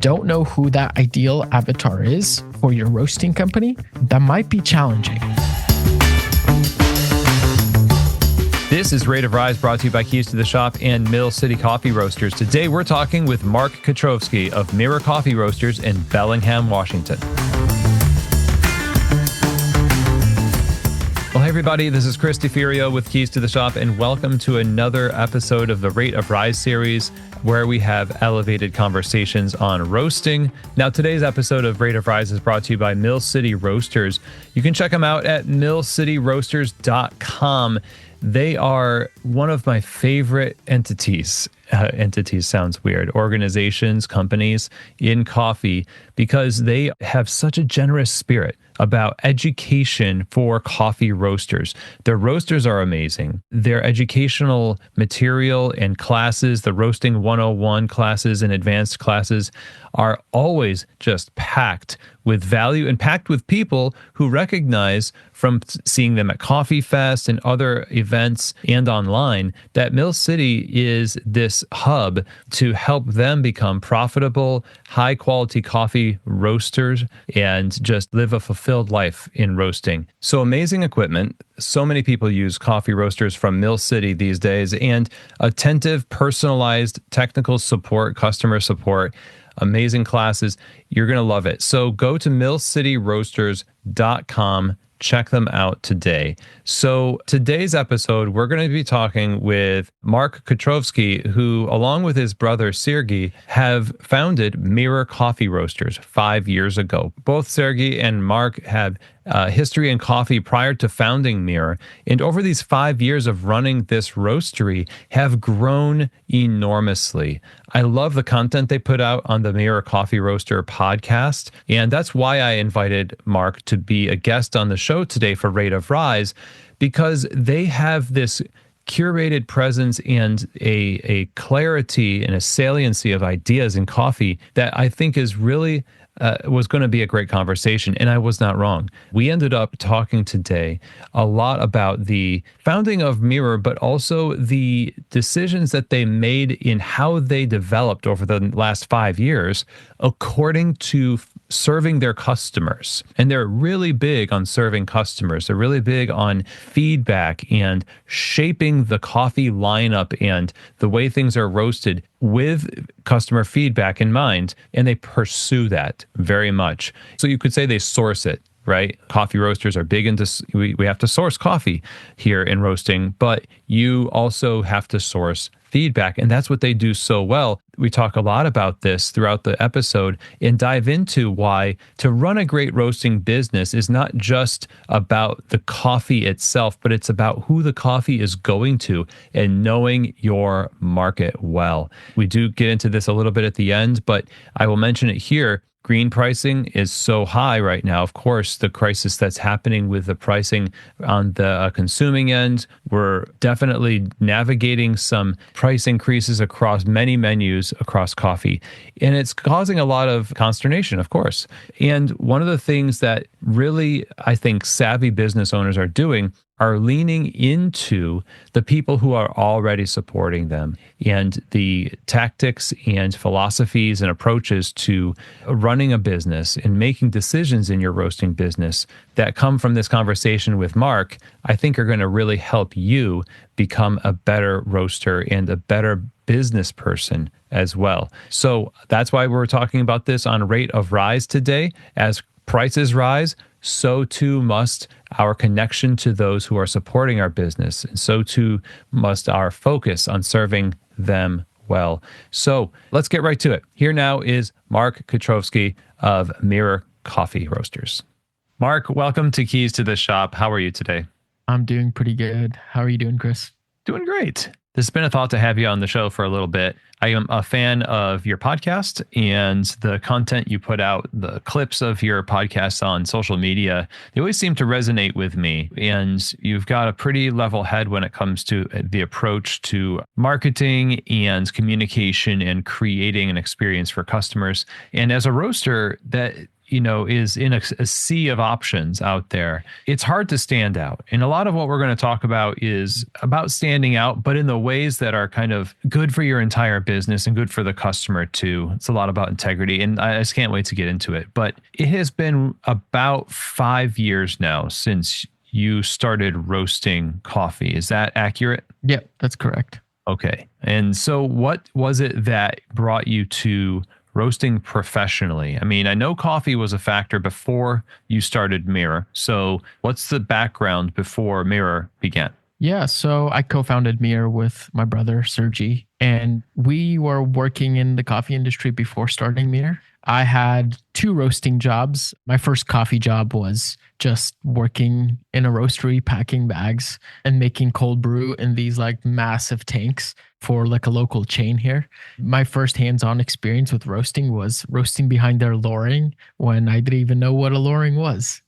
don't know who that ideal avatar is for your roasting company, that might be challenging. This is Rate of Rise, brought to you by Keys to the Shop and Mill City Coffee Roasters. Today we're talking with Mark Kutrovski of Mirror Coffee Roasters in Bellingham, Washington. Well, hey everybody, this is Chris DeFirio with Keys to the Shop, and welcome to another episode of the Rate of Rise series, where we have elevated conversations on roasting. Now, today's episode of Rate of Rise is brought to you by Mill City Roasters. You can check them out at millcityroasters.com. They are one of my favorite entities. Entities sounds weird. Organizations, companies in coffee, because they have such a generous spirit about education for coffee roasters. Their roasters are amazing. Their educational material and classes, the Roasting 101 classes and advanced classes, are always just packed with value and packed with people who recognize from seeing them at Coffee Fest and other events and online that Mill City is this hub to help them become profitable, high quality coffee roasters and just live a fulfilled life in roasting. So amazing equipment. So many people use coffee roasters from Mill City these days, and attentive, personalized technical support, customer support. Amazing classes. You're going to love it. So go to millcityroasters.com. Check them out today. So today's episode, we're going to be talking with Mark Kutrovski, who, along with his brother Seirgi, have founded Mirror Coffee Roasters 5 years ago. Both Seirgi and Mark have history in coffee prior to founding Mirror, and over these 5 years of running this roastery have grown enormously. I love the content they put out on the Mirror Coffee Roaster podcast, and that's why I invited Mark to be a guest on the show today for Rate of Rise, because they have this curated presence and a clarity and a saliency of ideas in coffee that I think is really was going to be a great conversation, and I was not wrong. We ended up talking today a lot about the founding of Mirror, but also the decisions that they made in how they developed over the last 5 years according to serving their customers. And they're really big on serving customers. They're really big on feedback and shaping the coffee lineup and the way things are roasted with customer feedback in mind. And they pursue that very much. So you could say they source it, right? Coffee roasters are big into, we have to source coffee here in roasting, but you also have to source feedback. And that's what they do so well. We talk a lot about this throughout the episode and dive into why to run a great roasting business is not just about the coffee itself, but it's about who the coffee is going to and knowing your market well. We do get into this a little bit at the end, but I will mention it here. Green pricing is so high right now. Of course, the crisis that's happening with the pricing on the consuming end, we're definitely navigating some price increases across many menus across coffee. And it's causing a lot of consternation, of course. And one of the things that really, I think, savvy business owners are doing are leaning into the people who are already supporting them and the tactics and philosophies and approaches to running a business and making decisions in your roasting business that come from this conversation with Mark, I think are going to really help you become a better roaster and a better business person as well. So that's why we're talking about this on Rate of Rise today. As prices rise, so too must our connection to those who are supporting our business, and so too must our focus on serving them well. So let's get right to it. Here now is Mark Kutrovski of Mirror Coffee Roasters. Mark, welcome to Keys to the Shop. How are you today? I'm doing pretty good. How are you doing, Chris? Doing great. This has been a thought to have you on the show for a little bit. I am a fan of your podcast and the content you put out, the clips of your podcast on social media. They always seem to resonate with me. And you've got a pretty level head when it comes to the approach to marketing and communication and creating an experience for customers. And as a roaster, that is in a sea of options out there, it's hard to stand out. And a lot of what we're going to talk about is about standing out, but in the ways that are kind of good for your entire business and good for the customer too. It's a lot about integrity, and I just can't wait to get into it. But it has been about 5 years now since you started roasting coffee. Is that accurate? Yep, that's correct. Okay. And so what was it that brought you to roasting professionally? I mean, I know coffee was a factor before you started Mirror. So what's the background before Mirror began? Yeah, so I co-founded Mir with my brother Seirgi, and we were working in the coffee industry before starting Mir. I had 2 roasting jobs. My first coffee job was just working in a roastery, packing bags and making cold brew in these like massive tanks for like a local chain here. My first hands-on experience with roasting was roasting behind their loring when I didn't even know what a loring was.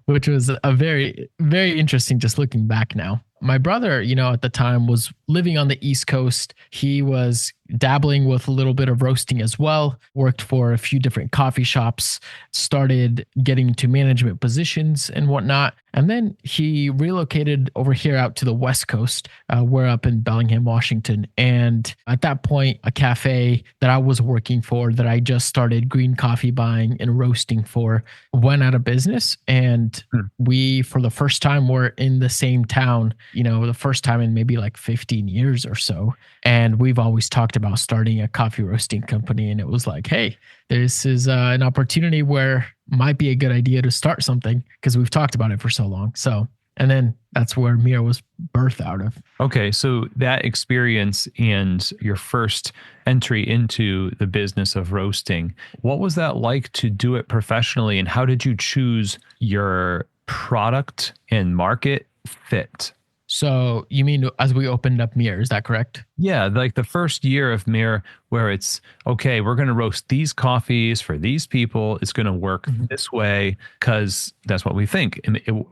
Which was a very, very interesting just looking back now. My brother, at the time was living on the East Coast. He was dabbling with a little bit of roasting as well, worked for a few different coffee shops, started getting into management positions and whatnot. And then he relocated over here out to the West Coast. We're up in Bellingham, Washington. And at that point, a cafe that I was working for that I just started green coffee buying and roasting for went out of business. And we, for the first time, were in the same town, the first time in maybe like 15 years or so. And we've always talked about starting a coffee roasting company. And it was like, hey, this is an opportunity where might be a good idea to start something because we've talked about it for so long. So, and then that's where Mira was birthed out of. Okay. So that experience and your first entry into the business of roasting, what was that like to do it professionally? And how did you choose your product and market fit? So you mean as we opened up Mir, is that correct? Yeah, like the first year of Mir where it's, okay, we're going to roast these coffees for these people. It's going to work this way because that's what we think.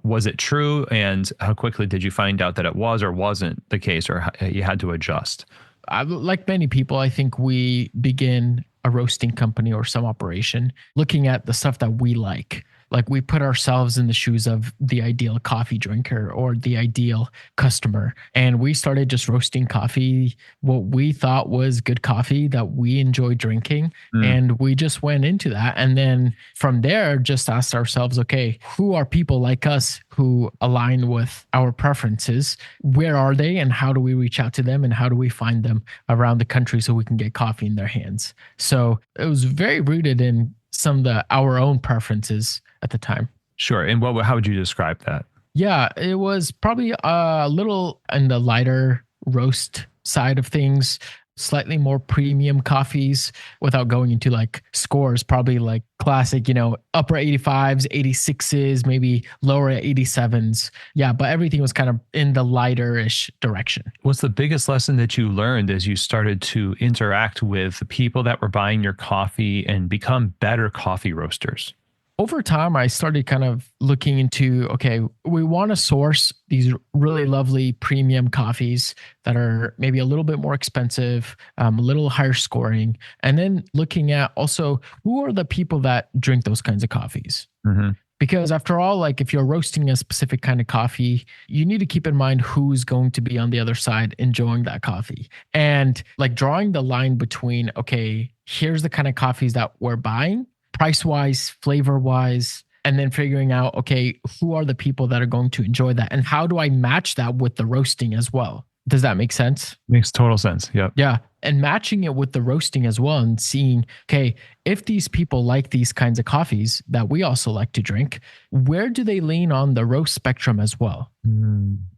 Was it true? And how quickly did you find out that it was or wasn't the case, or you had to adjust? Like many people, I think we begin a roasting company or some operation looking at the stuff that we like. Like we put ourselves in the shoes of the ideal coffee drinker or the ideal customer. And we started just roasting coffee, what we thought was good coffee that we enjoy drinking. And we just went into that. And then from there, just asked ourselves, okay, who are people like us who align with our preferences? Where are they? And how do we reach out to them? And how do we find them around the country so we can get coffee in their hands? So it was very rooted in some of our own preferences at the time. Sure. And how would you describe that? Yeah, it was probably a little in the lighter roast side of things, slightly more premium coffees without going into like scores, probably like classic, upper 85s, 86s, maybe lower 87s. Yeah, but everything was kind of in the lighter-ish direction. What's the biggest lesson that you learned as you started to interact with the people that were buying your coffee and become better coffee roasters? Over time, I started kind of looking into, okay, we want to source these really lovely premium coffees that are maybe a little bit more expensive, a little higher scoring, and then looking at also who are the people that drink those kinds of coffees. Because after all, like if you're roasting a specific kind of coffee, you need to keep in mind who's going to be on the other side enjoying that coffee. And like drawing the line between, okay, here's the kind of coffees that we're buying, price-wise, flavor-wise, and then figuring out, okay, who are the people that are going to enjoy that? And how do I match that with the roasting as well? Does that make sense? Makes total sense. Yep. Yeah. And matching it with the roasting as well and seeing, okay, if these people like these kinds of coffees that we also like to drink, where do they lean on the roast spectrum as well?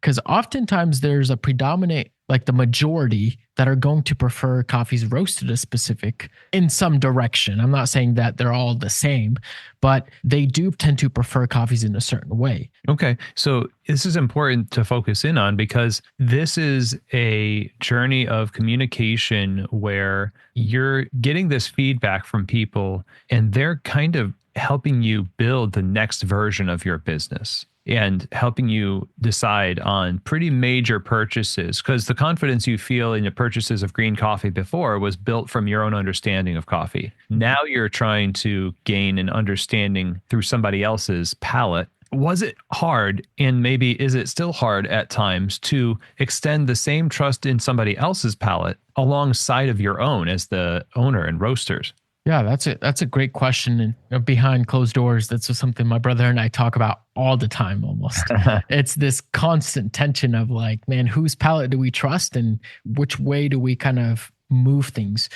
Because oftentimes there's a predominant, like the majority that are going to prefer coffees roasted a specific in some direction. I'm not saying that they're all the same, but they do tend to prefer coffees in a certain way. Okay. So this is important to focus in on because this is a journey of communication where you're getting this feedback from people and they're kind of helping you build the next version of your business. and helping you decide on pretty major purchases, because the confidence you feel in the purchases of green coffee before was built from your own understanding of coffee. Now you're trying to gain an understanding through somebody else's palate. Was it hard, and maybe is it still hard at times, to extend the same trust in somebody else's palate alongside of your own as the owner and roasters? Yeah, that's a great question. And behind closed doors, that's just something my brother and I talk about all the time almost. It's this constant tension of like, man, whose palate do we trust and which way do we kind of move things?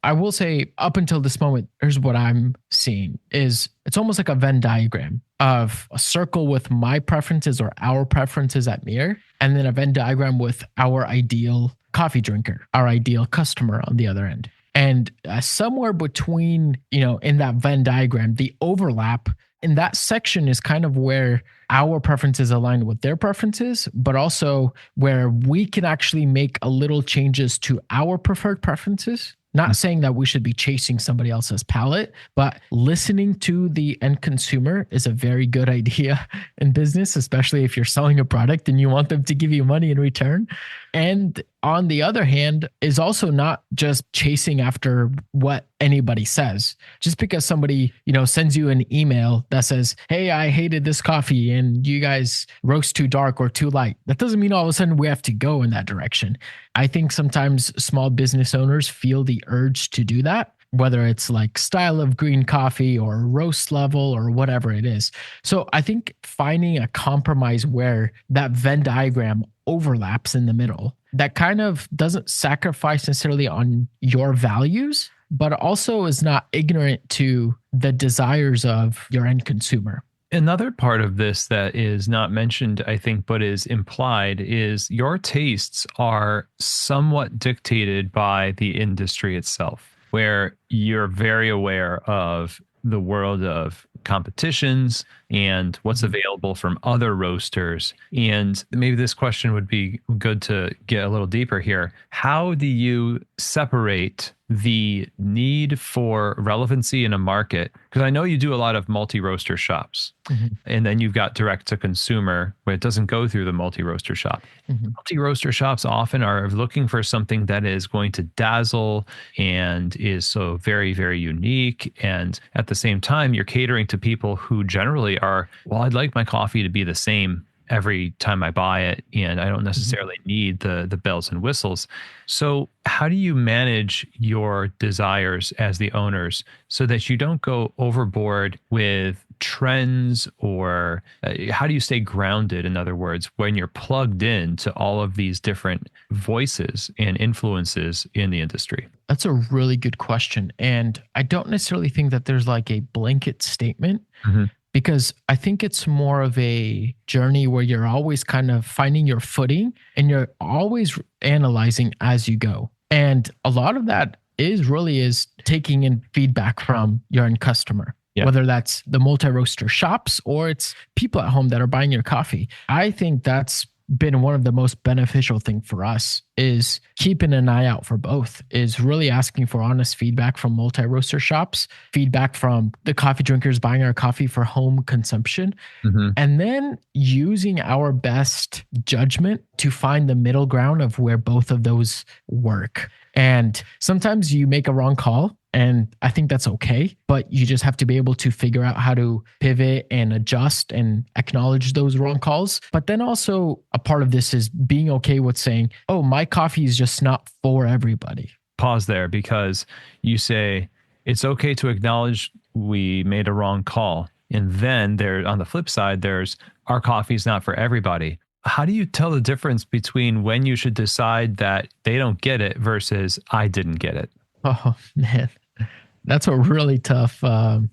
I will say up until this moment, here's what I'm seeing is it's almost like a Venn diagram of a circle with my preferences or our preferences at Mir, and then a Venn diagram with our ideal coffee drinker, our ideal customer on the other end. And somewhere between, in that Venn diagram, the overlap in that section is kind of where our preferences align with their preferences, but also where we can actually make a little changes to our preferred preferences. Not saying that we should be chasing somebody else's palate, but listening to the end consumer is a very good idea in business, especially if you're selling a product and you want them to give you money in return. And on the other hand, is also not just chasing after what anybody says. Just because somebody, sends you an email that says, hey, I hated this coffee and you guys roast too dark or too light, that doesn't mean all of a sudden we have to go in that direction. I think sometimes small business owners feel the urge to do that, whether it's like style of green coffee or roast level or whatever it is. So I think finding a compromise where that Venn diagram overlaps in the middle, that kind of doesn't sacrifice necessarily on your values, but also is not ignorant to the desires of your end consumer. Another part of this that is not mentioned, I think, but is implied is your tastes are somewhat dictated by the industry itself, where you're very aware of the world of competitions and what's available from other roasters. And maybe this question would be good to get a little deeper here. How do you separate the need for relevancy in a market? Because I know you do a lot of multi-roaster shops, and then you've got direct to consumer where it doesn't go through the multi-roaster shop. Multi-roaster shops often are looking for something that is going to dazzle and is so very, very unique. And at the same time, you're catering to people who generally are, well, I'd like my coffee to be the same every time I buy it, and I don't necessarily need the bells and whistles. So how do you manage your desires as the owners so that you don't go overboard with trends, or how do you stay grounded, in other words, when you're plugged in to all of these different voices and influences in the industry? That's a really good question. And I don't necessarily think that there's like a blanket statement. Because I think it's more of a journey where you're always kind of finding your footing and you're always analyzing as you go. And a lot of that is taking in feedback from your end customer, whether that's the multi-roaster shops or it's people at home that are buying your coffee. I think that's been one of the most beneficial thing for us is keeping an eye out for both, is really asking for honest feedback from multi-roaster shops, feedback from the coffee drinkers buying our coffee for home consumption, and then using our best judgment to find the middle ground of where both of those work. And sometimes you make a wrong call, and I think that's okay, but you just have to be able to figure out how to pivot and adjust and acknowledge those wrong calls. But then also a part of this is being okay with saying, oh, my coffee is just not for everybody. Pause there, because you say it's okay to acknowledge we made a wrong call. And then there, on the flip side, there's our coffee is not for everybody. How do you tell the difference between when you should decide that they don't get it versus I didn't get it? Oh, man. That's a really tough question.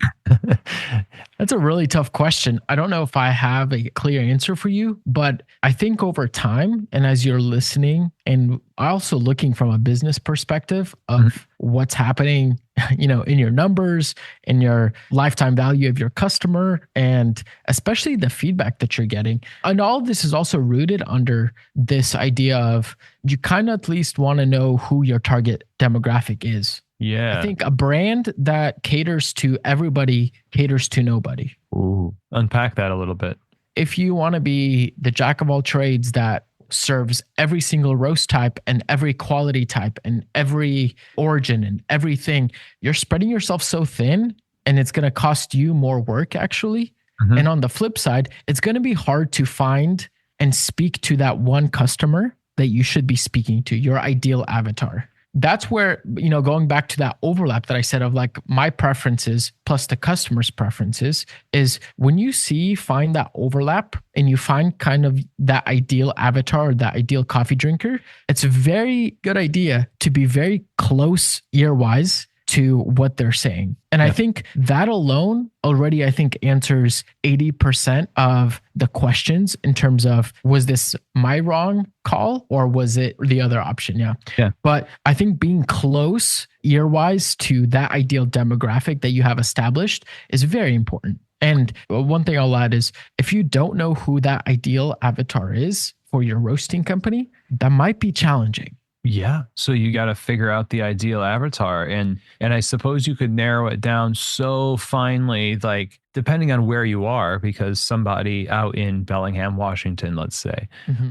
I don't know if I have a clear answer for you, but I think over time and as you're listening and also looking from a business perspective of what's happening, in your numbers, in your lifetime value of your customer, and especially the feedback that you're getting. And all of this is also rooted under this idea of you kind of at least want to know who your target demographic is. Yeah. I think a brand that caters to everybody caters to nobody. Ooh, unpack that a little bit. if you want to be the jack of all trades that serves every single roast type and every quality type and every origin and everything, you're spreading yourself so thin and it's going to cost you more work actually. Mhm. And on the flip side, it's going to be hard to find and speak to that one customer that you should be speaking to, your ideal avatar. That's where, going back to that overlap that I said of like my preferences plus the customer's preferences is when you find that overlap and you find kind of that ideal avatar or that ideal coffee drinker, it's a very good idea to be very close ear-wise to what they're saying. And I think that alone already, answers 80% of the questions in terms of, was this my wrong call or was it the other option? Yeah. But I think being close ear-wise to that ideal demographic that you have established is very important. And one thing I'll add is if you don't know who that ideal avatar is for your roasting company, that might be challenging. Yeah. So you got to figure out the ideal avatar. And I suppose you could narrow it down so finely, like depending on where you are, because somebody out in Bellingham, Washington, let's say,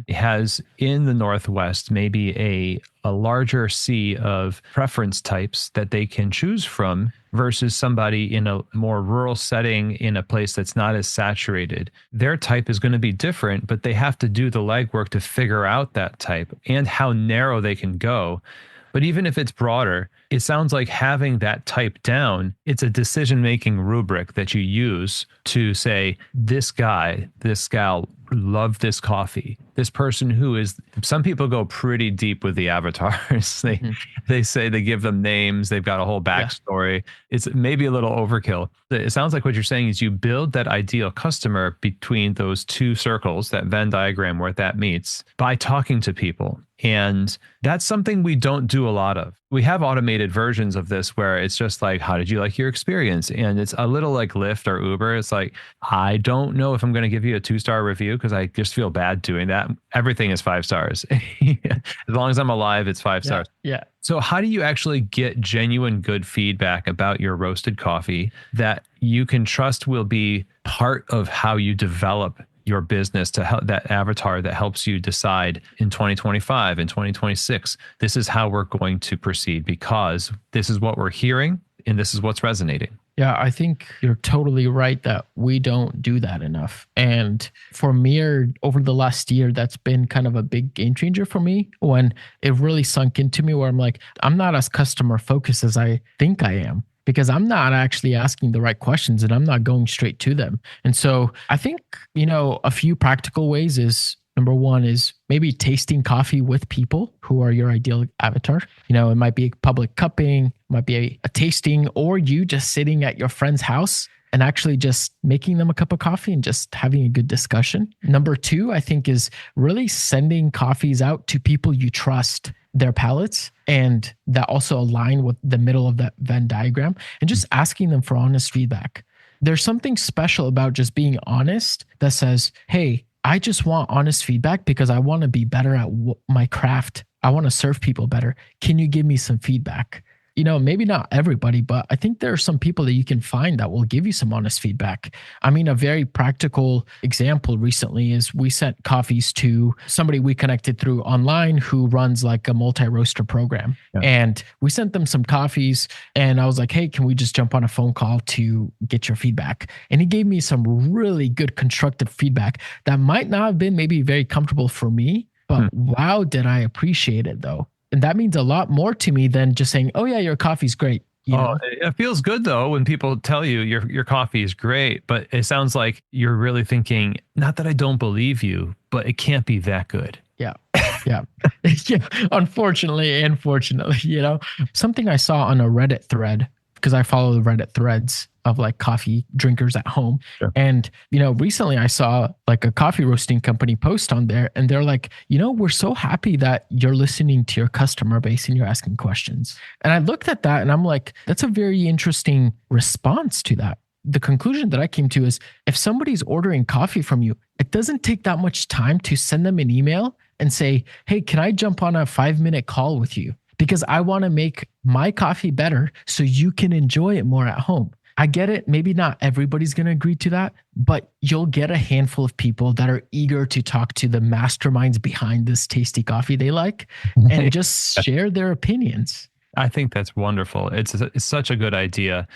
has in the Northwest maybe a larger sea of preference types that they can choose from versus somebody in a more rural setting in a place that's not as saturated. Their type is going to be different, but they have to do the legwork to figure out that type and how narrow they can go. But even if it's broader, it sounds like having that type down, it's a decision-making rubric that you use to say, this guy, this gal, love this coffee. This person who is, some people go pretty deep with the avatars. They say they give them names. They've got a whole backstory. It's maybe a little overkill. It sounds like what you're saying is you build that ideal customer between those two circles, that Venn diagram where that meets, by talking to people. And that's something we don't do a lot of. We have automated versions of this where it's just like, how did you like your experience? And it's a little like Lyft or Uber. It's like, I don't know if I'm going to give you a 2-star review because I just feel bad doing that. Everything is 5 stars. As long as I'm alive, it's 5 stars. Yeah. So how do you actually get genuine good feedback about your roasted coffee that you can trust will be part of how you develop your business, to help that avatar that helps you decide in 2025 and 2026, this is how we're going to proceed because this is what we're hearing and this is what's resonating? Yeah, I think you're totally right that we don't do that enough. And for me, over the last year, that's been kind of a big game changer for me when it really sunk into me where I'm like, I'm not as customer focused as I think I am, because I'm not actually asking the right questions and I'm not going straight to them. And so I think, a few practical ways is, number one is maybe tasting coffee with people who are your ideal avatar. It might be a public cupping, might be a tasting, or you just sitting at your friend's house and actually just making them a cup of coffee and just having a good discussion. Number two, I think, is really sending coffees out to people you trust their palates and that also align with the middle of that Venn diagram, and just asking them for honest feedback. There's something special about just being honest that says, hey, I just want honest feedback because I want to be better at my craft. I want to serve people better. Can you give me some feedback? Maybe not everybody, but I think there are some people that you can find that will give you some honest feedback. I mean, a very practical example recently is we sent coffees to somebody we connected through online who runs like a multi-roaster program. Yeah. And we sent them some coffees and I was like, hey, can we just jump on a phone call to get your feedback? And he gave me some really good constructive feedback that might not have been maybe very comfortable for me, but wow, did I appreciate it though. And that means a lot more to me than just saying, oh yeah, your coffee's great. It feels good though when people tell you your coffee is great, but it sounds like you're really thinking, not that I don't believe you, but it can't be that good. Yeah. Yeah. Unfortunately and fortunately, something I saw on a Reddit thread, because I follow the Reddit threads of like coffee drinkers at home. Sure. And, recently I saw like a coffee roasting company post on there and they're like, we're so happy that you're listening to your customer base and you're asking questions. And I looked at that and I'm like, that's a very interesting response to that. The conclusion that I came to is if somebody's ordering coffee from you, it doesn't take that much time to send them an email and say, hey, can I jump on a 5-minute call with you? Because I want to make my coffee better so you can enjoy it more at home. I get it. Maybe not everybody's going to agree to that, but you'll get a handful of people that are eager to talk to the masterminds behind this tasty coffee they like and just share their opinions. I think that's wonderful. It's such a good idea.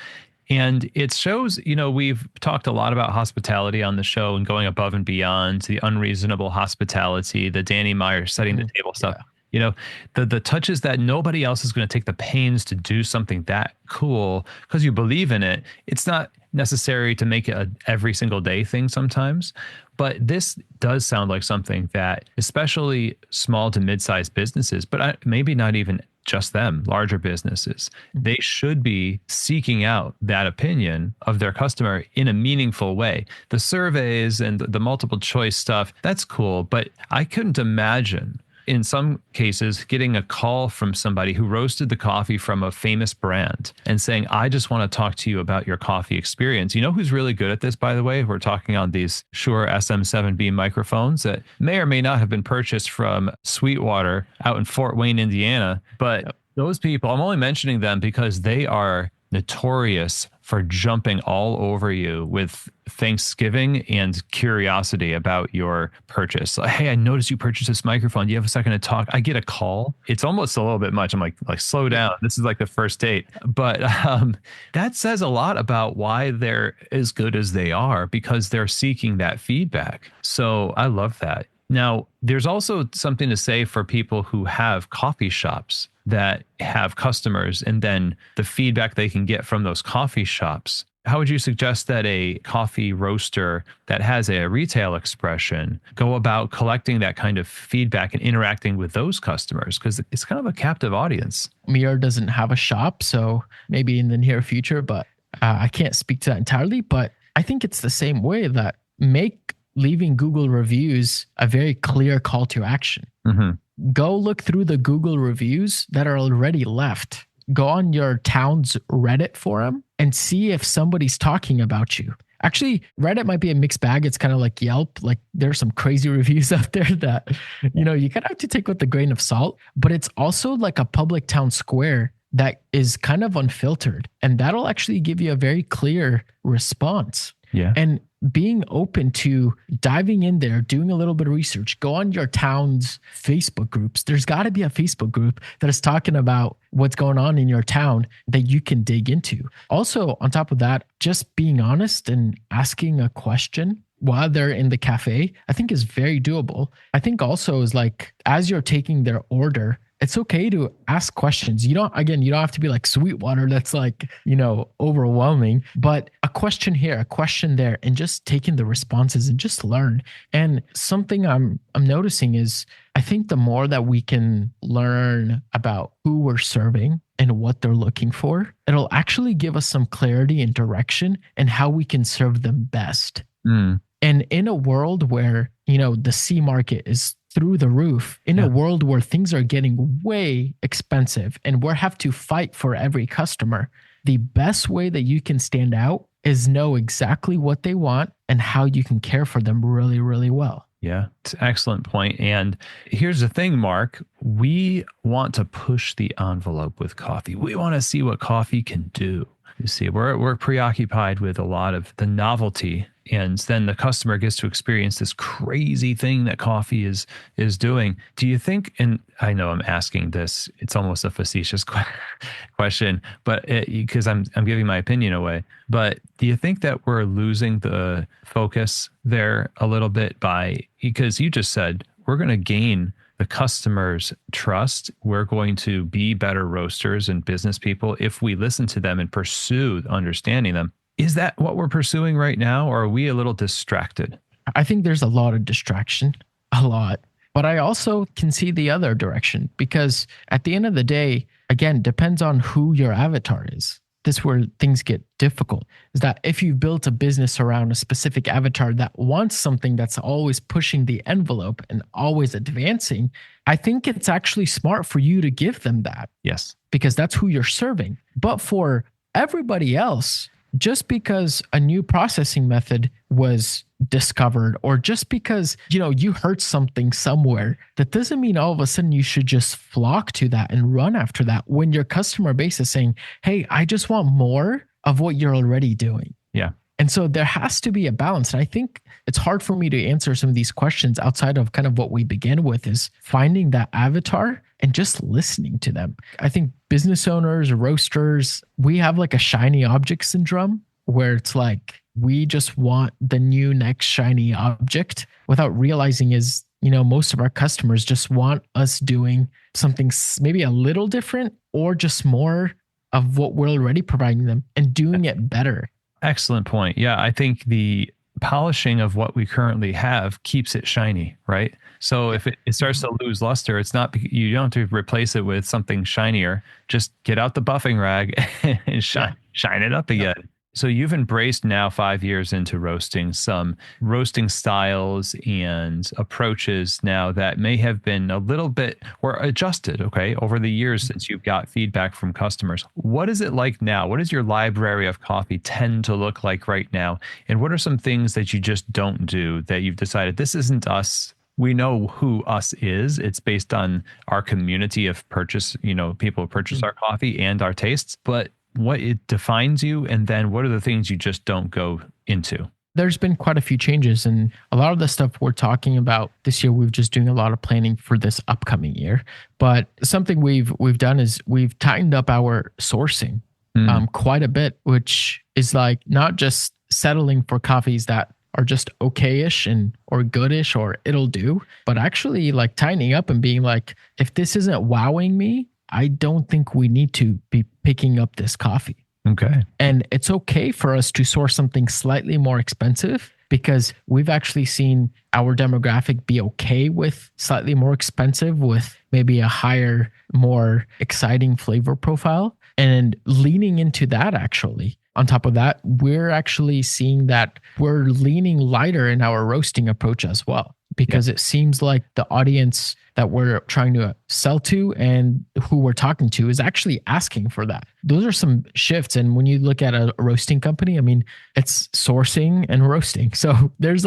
And it shows, we've talked a lot about hospitality on the show and going above and beyond, the unreasonable hospitality, the Danny Meyer setting the table stuff. Yeah. The touches that nobody else is going to take the pains to do something that cool because you believe in it. It's not necessary to make it a every single day thing sometimes, but this does sound like something that especially small to mid-sized businesses, but maybe not even just them, larger businesses, they should be seeking out that opinion of their customer in a meaningful way. The surveys and the multiple choice stuff, that's cool, but I couldn't imagine in some cases getting a call from somebody who roasted the coffee from a famous brand and saying, I just want to talk to you about your coffee experience. You know who's really good at this, by the way? We're talking on these Shure SM7B microphones that may or may not have been purchased from Sweetwater out in Fort Wayne, Indiana. But those people, I'm only mentioning them because they are notorious for jumping all over you with Thanksgiving and curiosity about your purchase. Like, hey, I noticed you purchased this microphone. Do you have a second to talk? I get a call. It's almost a little bit much. I'm like slow down. This is like the first date. But that says a lot about why they're as good as they are because they're seeking that feedback. So I love that. Now, there's also something to say for people who have coffee shops that have customers and then the feedback they can get from those coffee shops. How would you suggest that a coffee roaster that has a retail expression go about collecting that kind of feedback and interacting with those customers? Because it's kind of a captive audience. Mir doesn't have a shop, so maybe in the near future, but I can't speak to that entirely. But I think it's the same way that make leaving Google reviews a very clear call to action. Mm-hmm. Go look through the Google reviews that are already left. Go on your town's Reddit forum and see if somebody's talking about you. Actually, Reddit might be a mixed bag. It's kind of like Yelp. Like there's some crazy reviews out there that, you kind of have to take with a grain of salt, but it's also like a public town square that is kind of unfiltered. And that'll actually give you a very clear response. Yeah. And being open to diving in there, doing a little bit of research, go on your town's Facebook groups. There's got to be a Facebook group that is talking about what's going on in your town that you can dig into. Also, on top of that, just being honest and asking a question while they're in the cafe, I think is very doable. I think also is like, as you're taking their order, it's okay to ask questions. You don't have to be like Sweetwater. That's like, overwhelming, but a question here, a question there, and just taking the responses and just learn. And something I'm noticing is I think the more that we can learn about who we're serving and what they're looking for, it'll actually give us some clarity and direction and how we can serve them best. Mm. And in a world where, the C market is through the roof, in a world where things are getting way expensive and we have to fight for every customer, the best way that you can stand out is know exactly what they want and how you can care for them really, really well. Yeah, it's an excellent point. And here's the thing, Mark, we want to push the envelope with coffee. We want to see what coffee can do. You see, we're preoccupied with a lot of the novelty, and then the customer gets to experience this crazy thing that coffee is doing. Do you think, and I know I'm asking this, it's almost a facetious question, but because I'm giving my opinion away, but do you think that we're losing the focus there a little bit because you just said we're going to gain the customer's trust. We're going to be better roasters and business people if we listen to them and pursue understanding them. Is that what we're pursuing right now, or are we a little distracted? I think there's a lot of distraction, a lot. But I also can see the other direction because at the end of the day, again, depends on who your avatar is. This is where things get difficult, is that if you've built a business around a specific avatar that wants something that's always pushing the envelope and always advancing, I think it's actually smart for you to give them that. Yes. Because that's who you're serving. But for everybody else, just because a new processing method was discovered or just because, you heard something somewhere, that doesn't mean all of a sudden you should just flock to that and run after that when your customer base is saying, hey, I just want more of what you're already doing. Yeah. And so there has to be a balance. And I think it's hard for me to answer some of these questions outside of kind of what we begin with is finding that avatar and just listening to them. I think business owners, roasters, we have like a shiny object syndrome where it's like we just want the new next shiny object without realizing is, most of our customers just want us doing something maybe a little different or just more of what we're already providing them and doing it better. Excellent point. Yeah, I think the polishing of what we currently have keeps it shiny, right? So if it starts to lose luster, it's not, you don't have to replace it with something shinier. Just get out the buffing rag and shine it up again. So you've embraced now 5 years into roasting some roasting styles and approaches now that may have been a little bit or adjusted, okay, over the years since you've got feedback from customers. What is it like now? What does your library of coffee tend to look like right now? And what are some things that you just don't do that you've decided this isn't us? We know who us is. It's based on our community of purchase, people who purchase our coffee and our tastes, but what it defines you, and then what are the things you just don't go into? There's been quite a few changes, and a lot of the stuff we're talking about this year, we've just doing a lot of planning for this upcoming year. But something we've done is we've tightened up our sourcing quite a bit, which is like not just settling for coffees that are just okay-ish or goodish or it'll do, but actually like tightening up and being like, if this isn't wowing me, I don't think we need to be picking up this coffee. Okay. And it's okay for us to source something slightly more expensive because we've actually seen our demographic be okay with slightly more expensive with maybe a higher, more exciting flavor profile and leaning into that actually. On top of that, we're actually seeing that we're leaning lighter in our roasting approach as well, because it seems like the audience that we're trying to sell to and who we're talking to is actually asking for that. Those are some shifts. And when you look at a roasting company, I mean, it's sourcing and roasting. So there's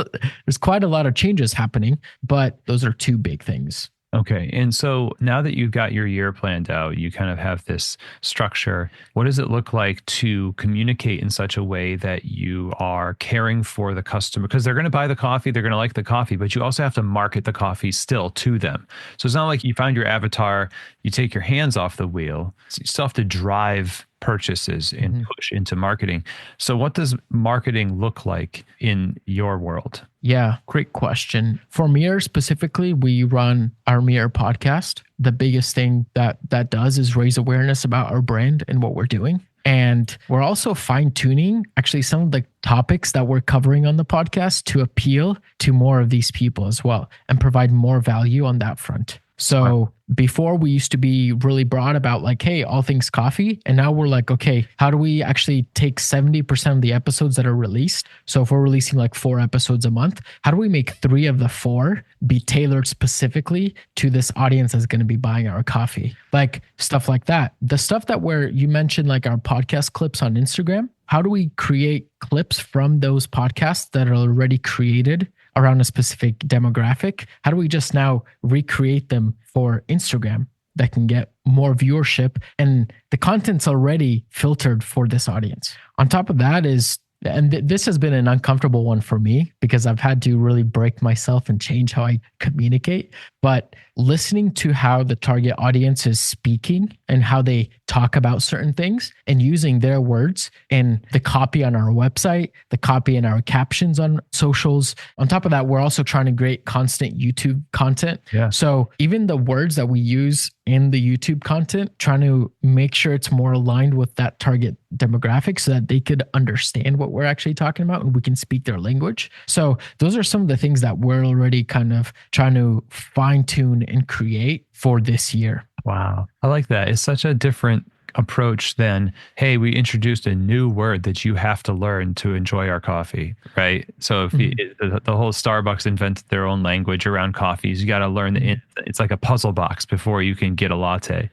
quite a lot of changes happening, but those are two big things. Okay. And so now that you've got your year planned out, you kind of have this structure. What does it look like to communicate in such a way that you are caring for the customer? Because they're going to buy the coffee, they're going to like the coffee, but you also have to market the coffee still to them. So it's not like you find your avatar, you take your hands off the wheel. You still have to drive purchases and push into marketing. So what does marketing look like in your world? Yeah, great question. For Mirror specifically, we run our Mirror podcast. The biggest thing that does is raise awareness about our brand and what we're doing. And we're also fine tuning actually some of the topics that we're covering on the podcast to appeal to more of these people as well and provide more value on that front. So before we used to be really broad about like, hey, all things coffee. And now we're like, okay, how do we actually take 70% of the episodes that are released? So if we're releasing like 4 episodes a month, how do we make 3 of the 4 be tailored specifically to this audience that's going to be buying our coffee? Like stuff like that. The stuff that where you mentioned like our podcast clips on Instagram, how do we create clips from those podcasts that are already created around a specific demographic? How do we just now recreate them for Instagram that can get more viewership and the content's already filtered for this audience? On top of that is, and this has been an uncomfortable one for me because I've had to really break myself and change how I communicate, but listening to how the target audience is speaking and how they talk about certain things and using their words in the copy on our website, the copy in our captions on socials. On top of that, we're also trying to create constant YouTube content. Yeah. So even the words that we use in the YouTube content, trying to make sure it's more aligned with that target demographic so that they could understand what we're actually talking about and we can speak their language. So those are some of the things that we're already kind of trying to fine tune and create for this year. Wow. I like that. It's such a different approach than, hey, we introduced a new word that you have to learn to enjoy our coffee, right? So if the whole Starbucks invented their own language around coffees, you got to learn that it's like a puzzle box before you can get a latte.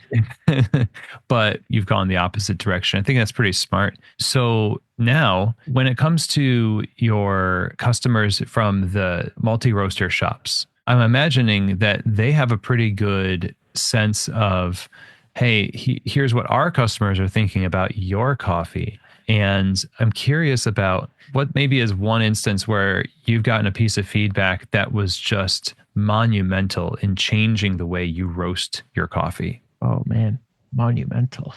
But you've gone the opposite direction. I think that's pretty smart. So now, when it comes to your customers from the multi-roaster shops, I'm imagining that they have a pretty good sense of, hey, here's what our customers are thinking about your coffee. And I'm curious about what maybe is one instance where you've gotten a piece of feedback that was just monumental in changing the way you roast your coffee. Oh man, monumental.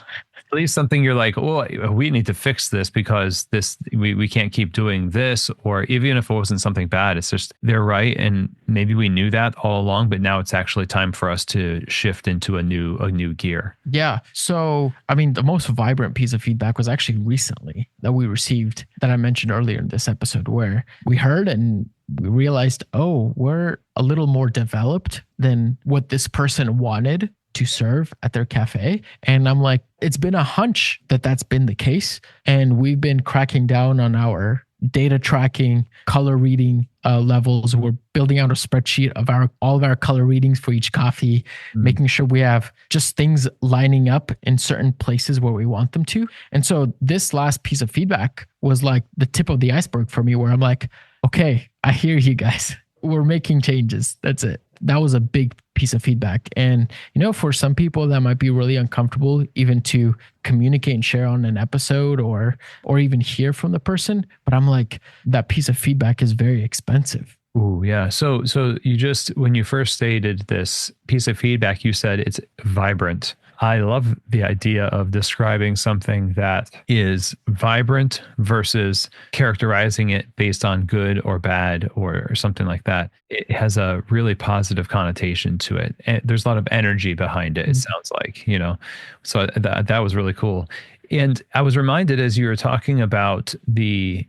At least something you're like, oh, we need to fix this because we can't keep doing this. Or even if it wasn't something bad, it's just they're right. And maybe we knew that all along, but now it's actually time for us to shift into a new gear. Yeah. So, I mean, the most vibrant piece of feedback was actually recently that we received that I mentioned earlier in this episode, where we heard and we realized, oh, we're a little more developed than what this person wanted to serve at their cafe. And I'm like, it's been a hunch that that's been the case. And we've been cracking down on our data tracking, color reading levels. We're building out a spreadsheet of all of our color readings for each coffee, making sure we have just things lining up in certain places where we want them to. And so this last piece of feedback was like the tip of the iceberg for me, where I'm like, okay, I hear you guys. We're making changes. That's it. That was a big piece of feedback. And, for some people that might be really uncomfortable even to communicate and share on an episode or even hear from the person. But I'm like, that piece of feedback is very expensive. Ooh, yeah. So you just, when you first stated this piece of feedback, you said it's vibrant. I love the idea of describing something that is vibrant versus characterizing it based on good or bad or something like that. It has a really positive connotation to it. And there's a lot of energy behind it, it sounds like, so that was really cool. And I was reminded as you were talking about the,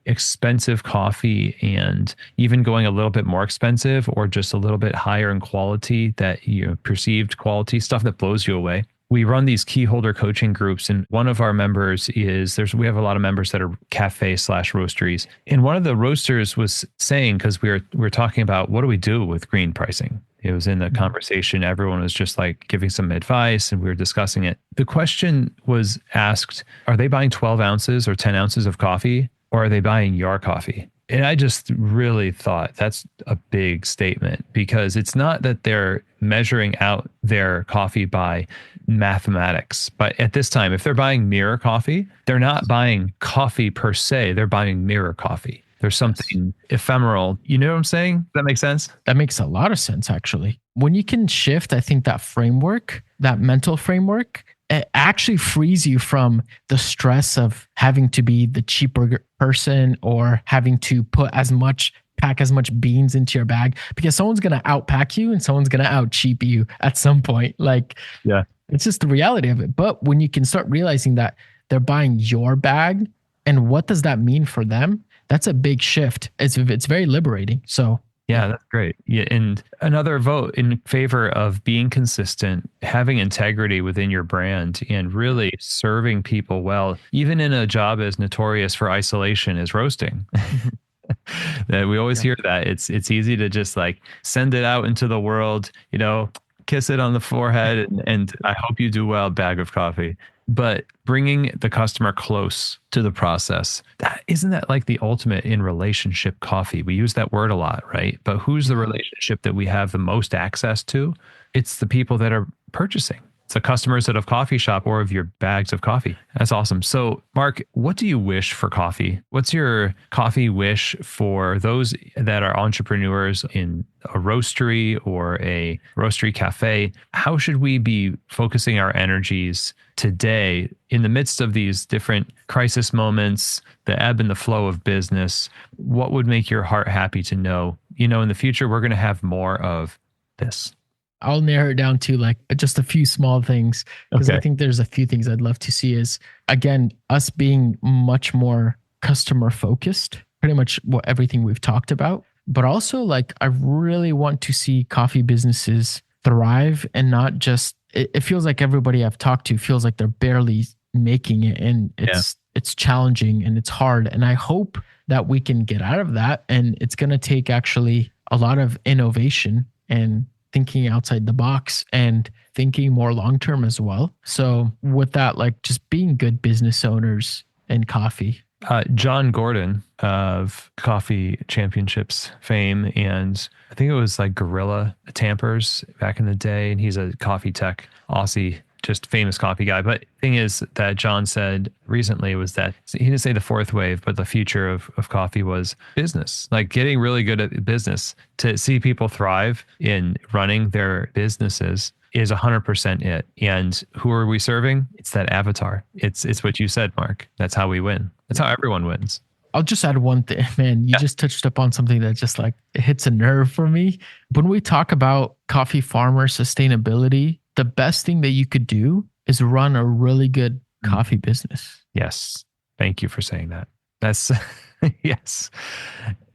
expensive coffee and even going a little bit more expensive or just a little bit higher in quality, that perceived quality stuff that blows you away. We run these key holder coaching groups, and one of our members we have a lot of members that are cafe/roasteries. And one of the roasters was saying, because we were talking about what do we do with green pricing? It was in the conversation. Everyone was just like giving some advice and we were discussing it. The question was asked, are they buying 12 ounces or 10 ounces of coffee, or are they buying your coffee? And I just really thought that's a big statement, because it's not that they're measuring out their coffee by mathematics. But at this time, if they're buying mirror coffee, they're not buying coffee per se, they're buying mirror coffee. There's something ephemeral. You know what I'm saying? Does that make sense? That makes a lot of sense, actually. When you can shift, I think that framework, that mental framework, it actually frees you from the stress of having to be the cheaper person or having to pack as much beans into your bag, because someone's going to outpack you and someone's going to out cheap you at some point. Yeah, it's just the reality of it. But when you can start realizing that they're buying your bag and what does that mean for them, that's a big shift. It's very liberating. So yeah, that's great. Yeah, and another vote in favor of being consistent, having integrity within your brand, and really serving people well, even in a job as notorious for isolation as roasting. That we always hear that it's easy to just like send it out into the world, kiss it on the forehead, and I hope you do well, bag of coffee. But bringing the customer close to the process, isn't that like the ultimate in relationship coffee? We use that word a lot, right? But who's the relationship that we have the most access to? It's the people that are purchasing. It's the customers at a coffee shop or of your bags of coffee. That's awesome. So, Mark, what do you wish for coffee? What's your coffee wish for those that are entrepreneurs in a roastery or a roastery cafe? How should we be focusing our energies today in the midst of these different crisis moments, the ebb and the flow of business? What would make your heart happy to know, in the future, we're going to have more of this? I'll narrow it down to like just a few small things, because I think there's a few things I'd love to see is, again, us being much more customer focused, pretty much everything we've talked about. But also like, I really want to see coffee businesses thrive and not just, it feels like everybody I've talked to feels like they're barely making it, and it's challenging and it's hard. And I hope that we can get out of that. And it's going to take actually a lot of innovation and thinking outside the box and thinking more long-term as well. So with that, like just being good business owners in coffee. John Gordon of Coffee Championships fame, and I think it was like Gorilla Tampers back in the day, and he's a coffee tech Aussie just famous coffee guy. But thing is that John said recently was that he didn't say the fourth wave, but the future of coffee was business, like getting really good at business. To see people thrive in running their businesses is 100% it. And who are we serving? It's that avatar. It's what you said, Mark. That's how we win. That's how everyone wins. I'll just add one thing, man. You just touched upon something that just like it hits a nerve for me. When we talk about coffee farmer sustainability, the best thing that you could do is run a really good coffee business. Yes. Thank you for saying that. That's yes.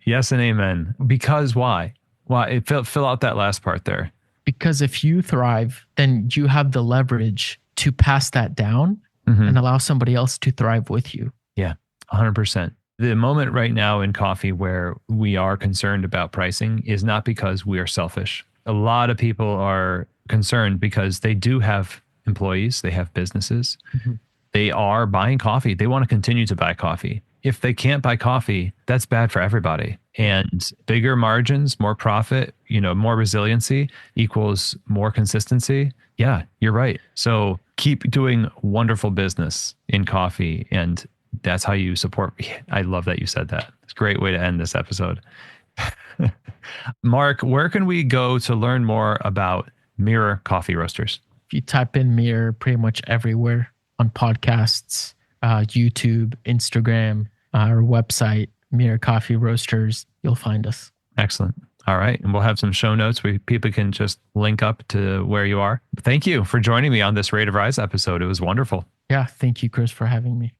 Yes and amen. Because why? Why? Fill out that last part there. Because if you thrive, then you have the leverage to pass that down and allow somebody else to thrive with you. Yeah, 100%. The moment right now in coffee where we are concerned about pricing is not because we are selfish. A lot of people are concerned because they do have employees, they have businesses. They are buying coffee. They want to continue to buy coffee. If they can't buy coffee, that's bad for everybody. And bigger margins, more profit, more resiliency equals more consistency. Yeah, you're right. So keep doing wonderful business in coffee, and that's how you support. I love that you said that. It's a great way to end this episode. Mark, where can we go to learn more about Mirror Coffee Roasters? If you type in Mirror pretty much everywhere on podcasts, YouTube, Instagram, our website, Mirror Coffee Roasters, you'll find us. Excellent. All right. And we'll have some show notes where people can just link up to where you are. Thank you for joining me on this Rate of Rise episode. It was wonderful. Yeah. Thank you, Chris, for having me.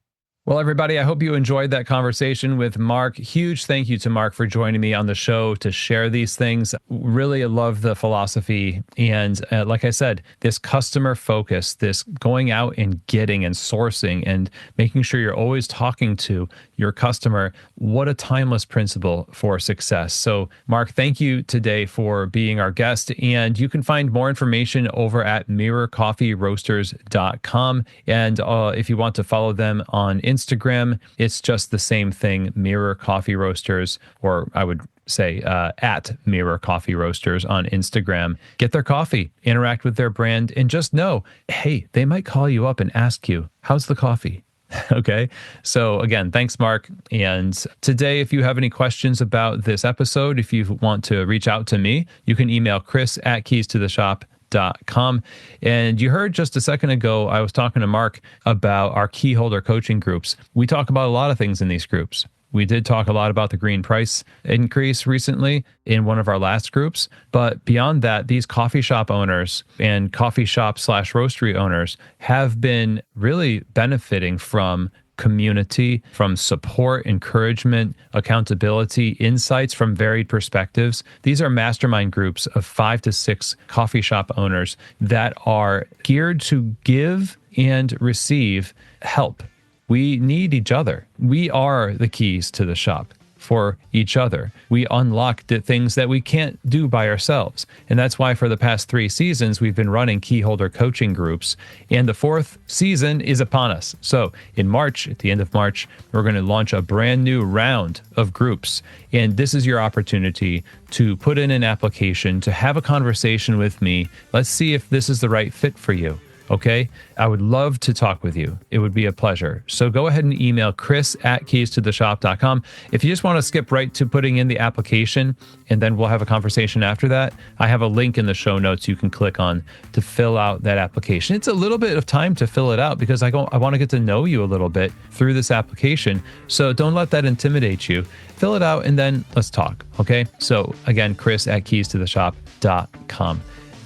Well, everybody, I hope you enjoyed that conversation with Mark. Huge thank you to Mark for joining me on the show to share these things. Really love the philosophy. And like I said, this customer focus, this going out and getting and sourcing and making sure you're always talking to your customer. What a timeless principle for success. So, Mark, thank you today for being our guest. And you can find more information over at mirrorcoffeeroasters.com. And if you want to follow them on Instagram, it's just the same thing, Mirror Coffee Roasters, or I would say at Mirror Coffee Roasters on Instagram. Get their coffee, interact with their brand, and just know, hey, they might call you up and ask you, how's the coffee? Okay. So again, thanks, Mark. And today, if you have any questions about this episode, if you want to reach out to me, you can email chris@keystotheshop.com. And you heard just a second ago, I was talking to Mark about our key holder coaching groups. We talk about a lot of things in these groups. We did talk a lot about the green price increase recently in one of our last groups. But beyond that, these coffee shop owners and coffee shop/roastery owners have been really benefiting from community, from support, encouragement, accountability, insights from varied perspectives. These are mastermind groups of 5 to 6 coffee shop owners that are geared to give and receive help. We need each other. We are the keys to the shop for each other. We unlock the things that we can't do by ourselves. And that's why for the past 3 seasons, we've been running key holder coaching groups. And the 4th season is upon us. So in March, at the end of March, we're going to launch a brand new round of groups. And this is your opportunity to put in an application, to have a conversation with me. Let's see if this is the right fit for you. Okay, I would love to talk with you. It would be a pleasure. So go ahead and email chris@keystotheshop.com. If you just want to skip right to putting in the application and then we'll have a conversation after that, I have a link in the show notes you can click on to fill out that application. It's a little bit of time to fill it out because I want to get to know you a little bit through this application. So don't let that intimidate you. Fill it out and then let's talk. Okay, so again, chris@keystotheshop.com.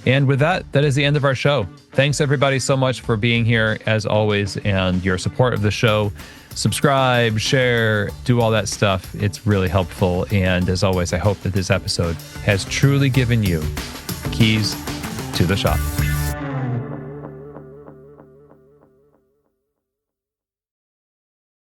And with that, that is the end of our show. Thanks everybody so much for being here as always and your support of the show. Subscribe, share, do all that stuff. It's really helpful. And as always, I hope that this episode has truly given you keys to the shop.